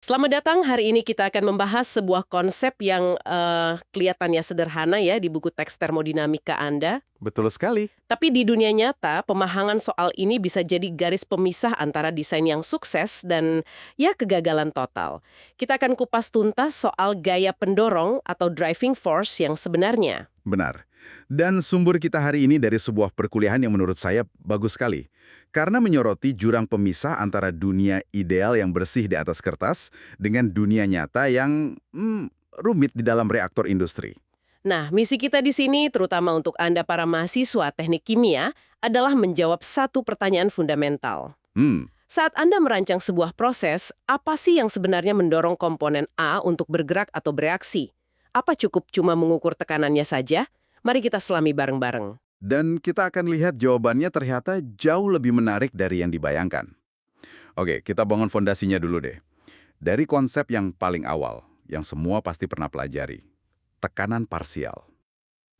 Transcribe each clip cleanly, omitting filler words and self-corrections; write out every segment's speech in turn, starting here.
Selamat datang, hari ini kita akan membahas sebuah konsep yang kelihatannya sederhana ya di buku teks termodinamika Anda. Betul sekali. Tapi di dunia nyata, pemahaman soal ini bisa jadi garis pemisah antara desain yang sukses dan ya kegagalan total. Kita akan kupas tuntas soal gaya pendorong atau driving force yang sebenarnya. Benar. Dan sumber kita hari ini dari sebuah perkuliahan yang menurut saya bagus sekali. Karena menyoroti jurang pemisah antara dunia ideal yang bersih di atas kertas dengan dunia nyata yang rumit di dalam reaktor industri. Nah, misi kita di sini, terutama untuk Anda para mahasiswa teknik kimia, adalah menjawab satu pertanyaan fundamental. Hmm, Saat Anda merancang sebuah proses, apa sih yang sebenarnya mendorong komponen A untuk bergerak atau bereaksi? Apa cukup cuma mengukur tekanannya saja? Mari kita selami bareng-bareng. Dan kita akan lihat jawabannya ternyata jauh lebih menarik dari yang dibayangkan. Oke, kita bangun fondasinya dulu deh. Dari konsep yang paling awal, yang semua pasti pernah pelajari. Tekanan parsial.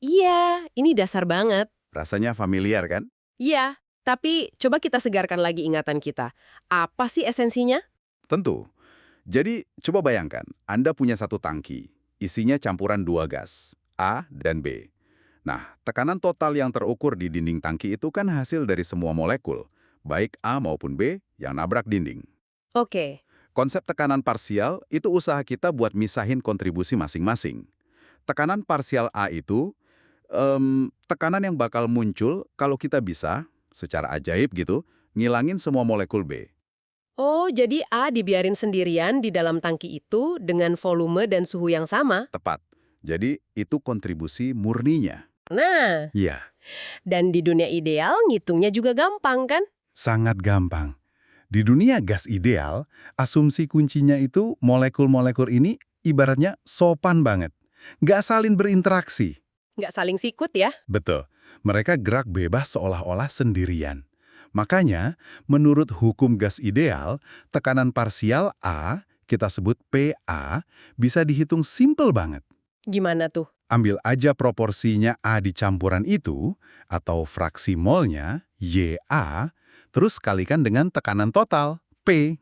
Iya, ini dasar banget. Rasanya familiar kan? Iya, tapi coba kita segarkan lagi ingatan kita. Apa sih esensinya? Tentu. Jadi, coba bayangkan, Anda punya satu tangki, isinya campuran dua gas, A dan B. Nah, tekanan total yang terukur di dinding tangki itu kan hasil dari semua molekul, baik A maupun B yang nabrak dinding. Oke. Konsep tekanan parsial itu usaha kita buat misahin kontribusi masing-masing. Tekanan parsial A itu, tekanan yang bakal muncul kalau kita bisa, secara ajaib gitu, ngilangin semua molekul B. Oh, jadi A dibiarin sendirian di dalam tangki itu dengan volume dan suhu yang sama? Tepat. Jadi, itu kontribusi murninya. Nah, Iya, dan di dunia ideal ngitungnya juga gampang kan? sangat gampang. Di dunia gas ideal, asumsi kuncinya itu molekul-molekul ini ibaratnya sopan banget. Nggak saling berinteraksi. Nggak saling sikut ya? Betul. Mereka gerak bebas seolah-olah sendirian. Makanya, menurut hukum gas ideal, tekanan parsial A, kita sebut PA, bisa dihitung simpel banget. Gimana tuh? Ambil aja proporsinya A di campuran itu, atau fraksi molnya, YA, terus kalikan dengan tekanan total, P.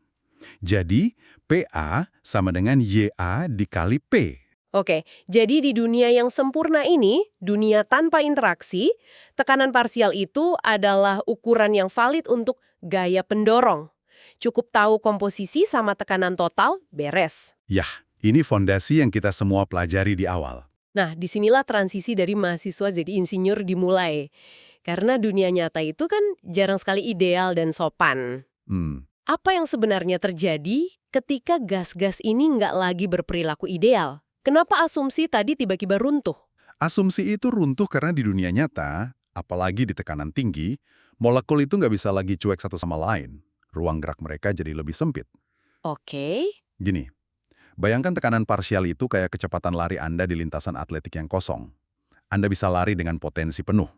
Jadi, PA sama dengan YA dikali P. Oke, jadi di dunia yang sempurna ini, dunia tanpa interaksi, tekanan parsial itu adalah ukuran yang valid untuk gaya pendorong. Cukup tahu komposisi sama tekanan total, beres. Yah, ini fondasi yang kita semua pelajari di awal. Nah, disinilah transisi dari mahasiswa jadi insinyur dimulai. Karena dunia nyata itu kan jarang sekali ideal dan sopan. Hmm, Apa yang sebenarnya terjadi ketika gas-gas ini nggak lagi berperilaku ideal? Kenapa asumsi tadi tiba-tiba runtuh? Asumsi itu runtuh karena di dunia nyata, apalagi di tekanan tinggi, molekul itu nggak bisa lagi cuek satu sama lain. Ruang gerak mereka jadi lebih sempit. Oke. Gini, bayangkan tekanan parsial itu kayak kecepatan lari Anda di lintasan atletik yang kosong. Anda bisa lari dengan potensi penuh.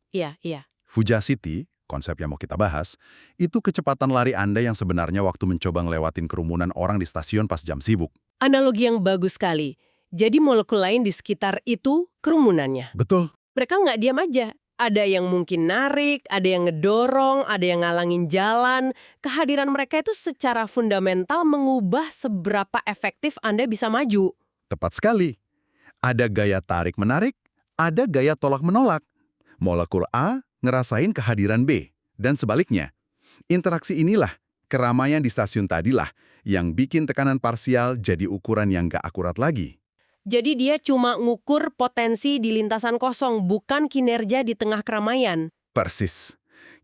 Iya, iya. Fugacity, konsep yang mau kita bahas, itu kecepatan lari Anda yang sebenarnya waktu mencoba ngelewatin kerumunan orang di stasiun pas jam sibuk. Analogi yang bagus sekali. Jadi molekul lain di sekitar itu kerumunannya. Betul. Mereka nggak diam aja. Ada yang mungkin narik, ada yang ngedorong, ada yang ngalangin jalan. Kehadiran mereka itu secara fundamental mengubah seberapa efektif Anda bisa maju. Tepat sekali. Ada gaya tarik-menarik, ada gaya tolak-menolak. Molekul A ngerasain kehadiran B, dan sebaliknya. Interaksi inilah, keramaian di stasiun tadilah, yang bikin tekanan parsial jadi ukuran yang nggak akurat lagi. Jadi dia cuma ngukur potensi di lintasan kosong, bukan kinerja di tengah keramaian. Persis.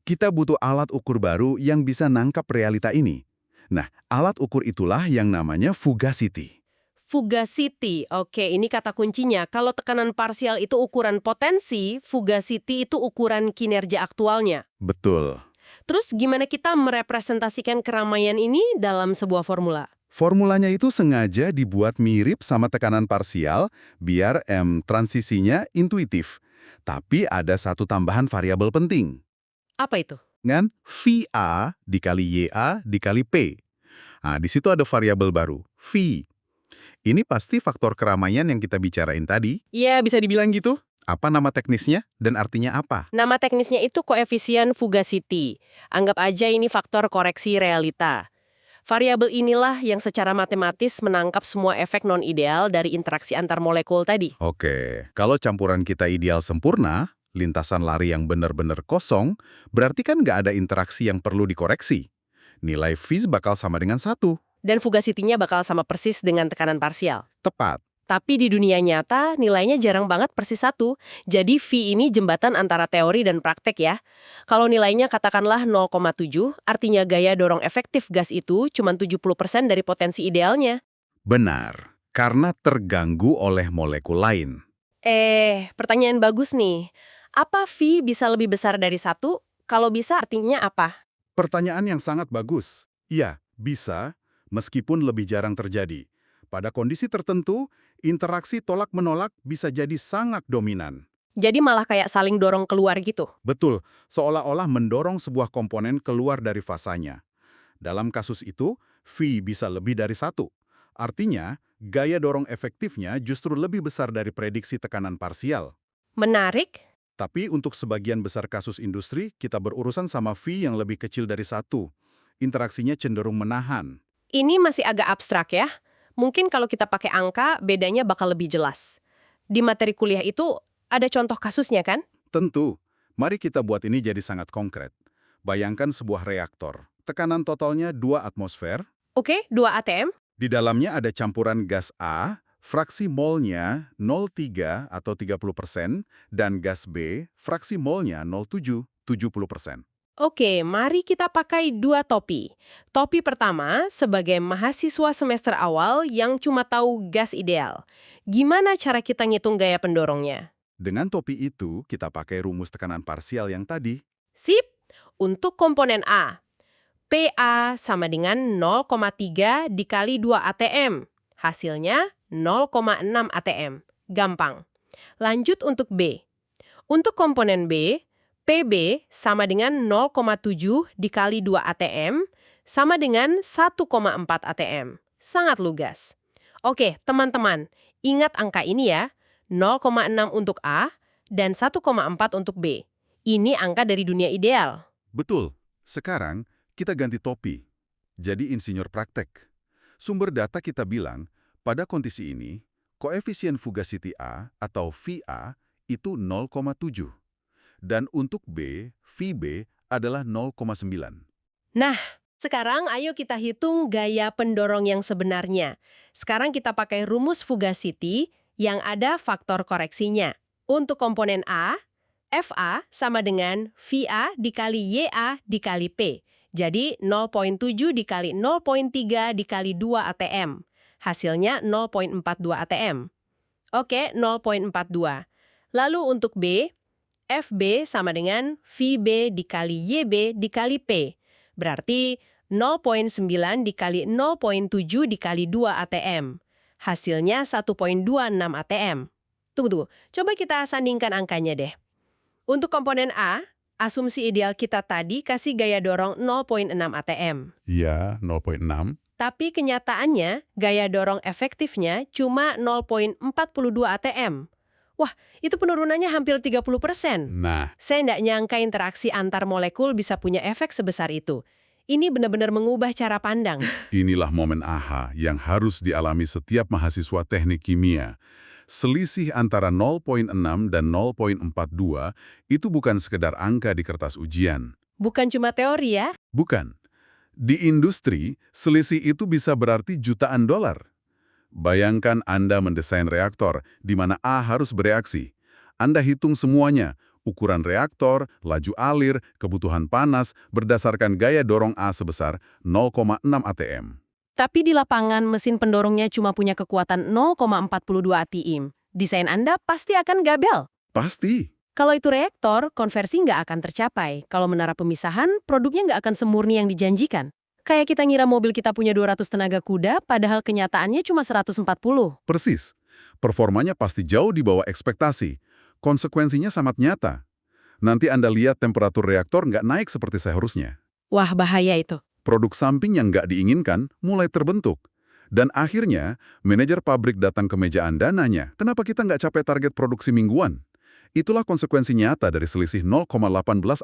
Kita butuh alat ukur baru yang bisa nangkap realita ini. Nah, alat ukur itulah yang namanya fugacity. Fugacity, oke ini kata kuncinya. Kalau tekanan parsial itu ukuran potensi, fugacity itu ukuran kinerja aktualnya. Betul. Terus gimana kita merepresentasikan keramaian ini dalam sebuah formula? Formulanya itu sengaja dibuat mirip sama tekanan parsial biar transisinya intuitif. Tapi ada satu tambahan variabel penting. Apa itu? Kan? VA dikali YA dikali P. Nah, di situ ada variabel baru, V. Ini pasti faktor keramaian yang kita bicarain tadi. Iya, bisa dibilang gitu. Apa nama teknisnya dan artinya apa? Nama teknisnya itu koefisien fugacity. Anggap aja ini faktor koreksi realita. Variabel inilah yang secara matematis menangkap semua efek non-ideal dari interaksi antar molekul tadi. Oke, kalau campuran kita ideal sempurna, lintasan lari yang benar-benar kosong, berarti kan nggak ada interaksi yang perlu dikoreksi. Nilai Fish bakal sama dengan 1. Dan fugacity-nya bakal sama persis dengan tekanan parsial. Tepat. Tapi di dunia nyata, nilainya jarang banget persis 1. Jadi V ini jembatan antara teori dan praktek ya. Kalau nilainya katakanlah 0,7, artinya gaya dorong efektif gas itu cuma 70% dari potensi idealnya. Benar, karena terganggu oleh molekul lain. Pertanyaan bagus nih. Apa V bisa lebih besar dari 1? Kalau bisa artinya apa? Pertanyaan yang sangat bagus. Iya, bisa, meskipun lebih jarang terjadi. Pada kondisi tertentu, interaksi tolak-menolak bisa jadi sangat dominan. Jadi malah kayak saling dorong keluar gitu. Betul, seolah-olah mendorong sebuah komponen keluar dari fasanya. Dalam kasus itu, V bisa lebih dari 1. Artinya, gaya dorong efektifnya justru lebih besar dari prediksi tekanan parsial. Menarik. Tapi untuk sebagian besar kasus industri, kita berurusan sama V yang lebih kecil dari 1. Interaksinya cenderung menahan. Ini masih agak abstrak ya. Mungkin kalau kita pakai angka, bedanya bakal lebih jelas. Di materi kuliah itu ada contoh kasusnya kan? Tentu, mari kita buat ini jadi sangat konkret. Bayangkan sebuah reaktor. Tekanan totalnya 2 atmosfer. Oke, 2 ATM. Di dalamnya ada campuran gas A, fraksi molnya 0,3 atau 30%, dan gas B, fraksi molnya 0,7, 70%. Oke, mari kita pakai 2 topi. Topi pertama, sebagai mahasiswa semester awal yang cuma tahu gas ideal. Gimana cara kita ngitung gaya pendorongnya? Dengan topi itu, kita pakai rumus tekanan parsial yang tadi. Sip! Untuk komponen A, PA sama dengan 0,3 dikali 2 ATM. Hasilnya 0,6 ATM. Gampang. Lanjut untuk B. Untuk komponen B, PB sama dengan 0,7 dikali 2 ATM sama dengan 1,4 ATM. Sangat lugas. Oke, teman-teman, ingat angka ini ya. 0,6 untuk A dan 1,4 untuk B. Ini angka dari dunia ideal. Betul. Sekarang, kita ganti topi. Jadi insinyur praktek. Sumber data kita bilang, pada kondisi ini, koefisien fugacity A atau VA itu 0,7. Dan untuk B, VB adalah 0,9. Nah, sekarang ayo kita hitung gaya pendorong yang sebenarnya. Sekarang kita pakai rumus fugacity yang ada faktor koreksinya. Untuk komponen A, FA sama dengan VA dikali YA dikali P. Jadi 0,7 dikali 0,3 dikali 2 ATM. Hasilnya 0,42 ATM. Oke, 0,42. Lalu untuk B, FB sama dengan VB dikali YB dikali P. Berarti 0,9 dikali 0,7 dikali 2 ATM. Hasilnya 1,26 ATM. Tunggu. Coba kita sandingkan angkanya deh. Untuk komponen A, asumsi ideal kita tadi kasih gaya dorong 0,6 ATM. Iya, 0,6. Tapi kenyataannya, gaya dorong efektifnya cuma 0,42 ATM. Wah, itu penurunannya hampir 30%. Nah, Saya nggak nyangka interaksi antar molekul bisa punya efek sebesar itu. Ini benar-benar mengubah cara pandang. inilah momen AHA yang harus dialami setiap mahasiswa teknik kimia. Selisih antara 0,6 dan 0,42 itu bukan sekedar angka di kertas ujian. Bukan cuma teori ya. Bukan. Di industri, selisih itu bisa berarti jutaan dolar. Bayangkan Anda mendesain reaktor di mana A harus bereaksi. Anda hitung semuanya, ukuran reaktor, laju alir, kebutuhan panas, berdasarkan gaya dorong A sebesar 0,6 ATM. Tapi di lapangan mesin pendorongnya cuma punya kekuatan 0,42 ATM. Desain Anda pasti akan gagal. Pasti. Kalau itu reaktor, konversi nggak akan tercapai. Kalau menara pemisahan, produknya nggak akan semurni yang dijanjikan. Kayak kita ngira mobil kita punya 200 tenaga kuda, padahal kenyataannya cuma 140. Persis. Performanya pasti jauh di bawah ekspektasi. Konsekuensinya sangat nyata. Nanti Anda lihat temperatur reaktor nggak naik seperti seharusnya. Wah, bahaya itu. Produk samping yang nggak diinginkan mulai terbentuk. Dan akhirnya, manajer pabrik datang ke meja Anda nanya, kenapa kita nggak capai target produksi mingguan? Itulah konsekuensi nyata dari selisih 0,18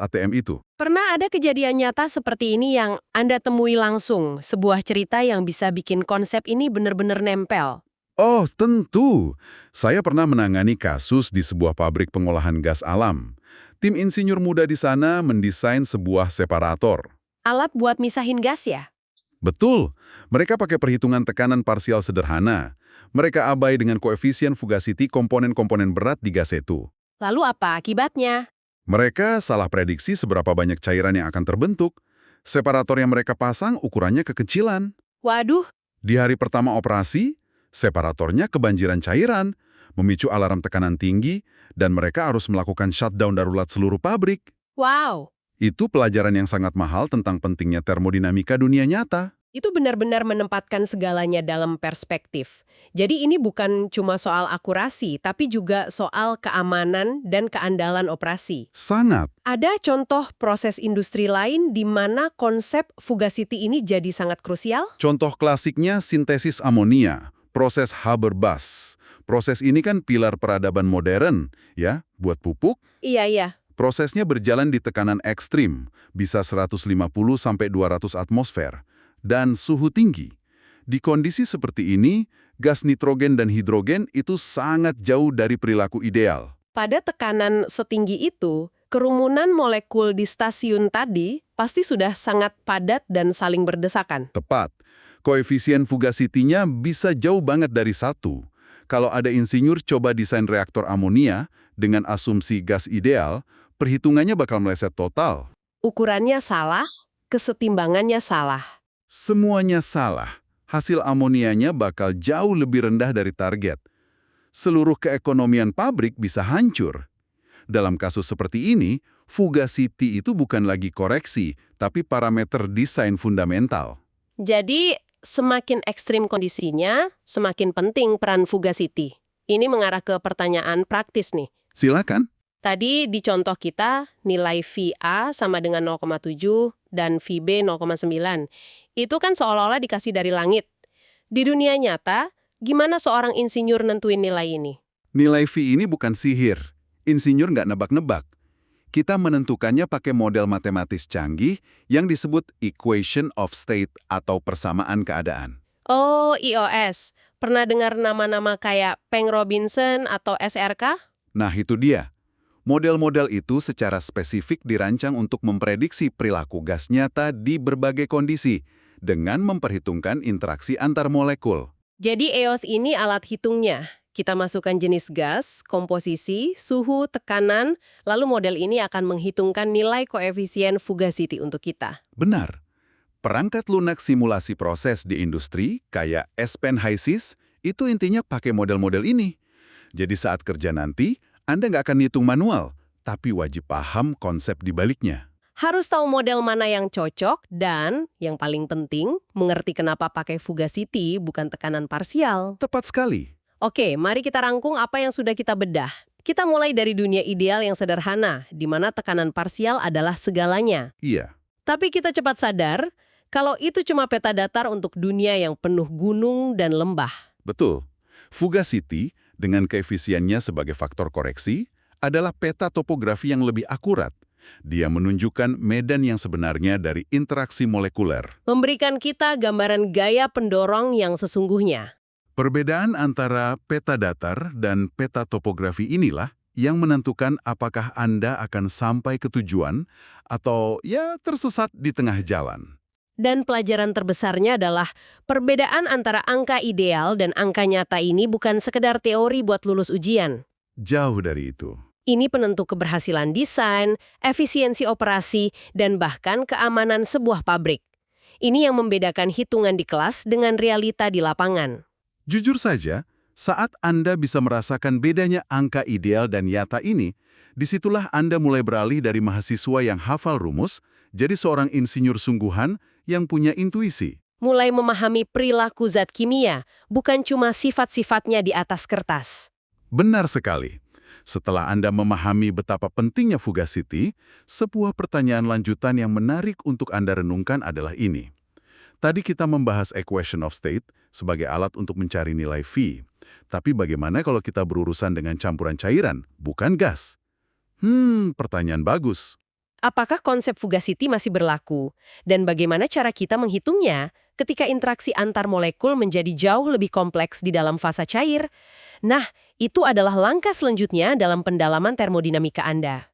atm itu. Pernah ada kejadian nyata seperti ini yang Anda temui langsung, sebuah cerita yang bisa bikin konsep ini benar-benar nempel? Oh, tentu. Saya pernah menangani kasus di sebuah pabrik pengolahan gas alam. Tim insinyur muda di sana mendesain sebuah separator. Alat buat misahin gas ya? Betul, mereka pakai perhitungan tekanan parsial sederhana. Mereka abai dengan koefisien fugacity komponen-komponen berat di gas itu. Lalu apa akibatnya? Mereka salah prediksi seberapa banyak cairan yang akan terbentuk. Separator yang mereka pasang ukurannya kekecilan. Waduh, Di hari pertama operasi, separatornya kebanjiran cairan, memicu alarm tekanan tinggi, dan mereka harus melakukan shutdown darurat seluruh pabrik. wow. Itu pelajaran yang sangat mahal tentang pentingnya termodinamika dunia nyata. Itu benar-benar menempatkan segalanya dalam perspektif. Jadi ini bukan cuma soal akurasi, tapi juga soal keamanan dan keandalan operasi. Sangat. Ada contoh proses industri lain di mana konsep fugacity ini jadi sangat krusial? Contoh klasiknya sintesis amonia, proses Haber-Bosch. Proses ini kan pilar peradaban modern, ya, buat pupuk. Iya. Prosesnya berjalan di tekanan ekstrim, bisa 150–200 atmosfer, dan suhu tinggi. Di kondisi seperti ini, gas nitrogen dan hidrogen itu sangat jauh dari perilaku ideal. Pada tekanan setinggi itu, kerumunan molekul di stasiun tadi pasti sudah sangat padat dan saling berdesakan. Tepat. Koefisien fugacity-nya bisa jauh banget dari 1. Kalau ada insinyur coba desain reaktor amonia dengan asumsi gas ideal, perhitungannya bakal meleset total. Ukurannya salah, kesetimbangannya salah. Semuanya salah. Hasil amonianya bakal jauh lebih rendah dari target. Seluruh keekonomian pabrik bisa hancur. Dalam kasus seperti ini, fugacity itu bukan lagi koreksi, tapi parameter desain fundamental. Jadi, semakin ekstrim kondisinya, semakin penting peran fugacity. Ini mengarah ke pertanyaan praktis nih. Silakan. Tadi di contoh kita, nilai VA sama dengan 0,7 dan VB 0,9. Itu kan seolah-olah dikasih dari langit. Di dunia nyata, gimana seorang insinyur nentuin nilai ini? Nilai V ini bukan sihir. Insinyur nggak nebak-nebak. Kita menentukannya pakai model matematis canggih yang disebut equation of state atau persamaan keadaan. Oh, EOS. Pernah dengar nama-nama kayak Peng Robinson atau SRK? Nah, itu dia. Model-model itu secara spesifik dirancang untuk memprediksi perilaku gas nyata di berbagai kondisi dengan memperhitungkan interaksi antar molekul. Jadi EOS ini alat hitungnya. Kita masukkan jenis gas, komposisi, suhu, tekanan, lalu model ini akan menghitungkan nilai koefisien fugacity untuk kita. Benar. Perangkat lunak simulasi proses di industri, kayak Aspen HYSYS, itu intinya pakai model-model ini. Jadi saat kerja nanti, Anda nggak akan hitung manual, tapi wajib paham konsep di baliknya. Harus tahu model mana yang cocok dan, yang paling penting, mengerti kenapa pakai fugacity bukan tekanan parsial. Tepat sekali. Oke, mari kita rangkum apa yang sudah kita bedah. Kita mulai dari dunia ideal yang sederhana, di mana tekanan parsial adalah segalanya. Iya. Tapi kita cepat sadar, kalau itu cuma peta datar untuk dunia yang penuh gunung dan lembah. Betul. Fugacity, dengan koefisiennya sebagai faktor koreksi, adalah peta topografi yang lebih akurat. Dia menunjukkan medan yang sebenarnya dari interaksi molekuler. Memberikan kita gambaran gaya pendorong yang sesungguhnya. Perbedaan antara peta datar dan peta topografi inilah yang menentukan apakah Anda akan sampai ke tujuan atau ya tersesat di tengah jalan. Dan pelajaran terbesarnya adalah perbedaan antara angka ideal dan angka nyata ini bukan sekedar teori buat lulus ujian. Jauh dari itu. Ini penentu keberhasilan desain, efisiensi operasi, dan bahkan keamanan sebuah pabrik. Ini yang membedakan hitungan di kelas dengan realita di lapangan. Jujur saja, saat Anda bisa merasakan bedanya angka ideal dan nyata ini, disitulah Anda mulai beralih dari mahasiswa yang hafal rumus, jadi seorang insinyur sungguhan yang punya intuisi. Mulai memahami perilaku zat kimia, bukan cuma sifat-sifatnya di atas kertas. Benar sekali. Setelah Anda memahami betapa pentingnya fugacity, sebuah pertanyaan lanjutan yang menarik untuk Anda renungkan adalah ini. Tadi kita membahas equation of state sebagai alat untuk mencari nilai V. Tapi bagaimana kalau kita berurusan dengan campuran cairan, bukan gas? Pertanyaan bagus. Apakah konsep fugacity masih berlaku? Dan bagaimana cara kita menghitungnya ketika interaksi antar molekul menjadi jauh lebih kompleks di dalam fasa cair? Nah, itu adalah langkah selanjutnya dalam pendalaman termodinamika Anda.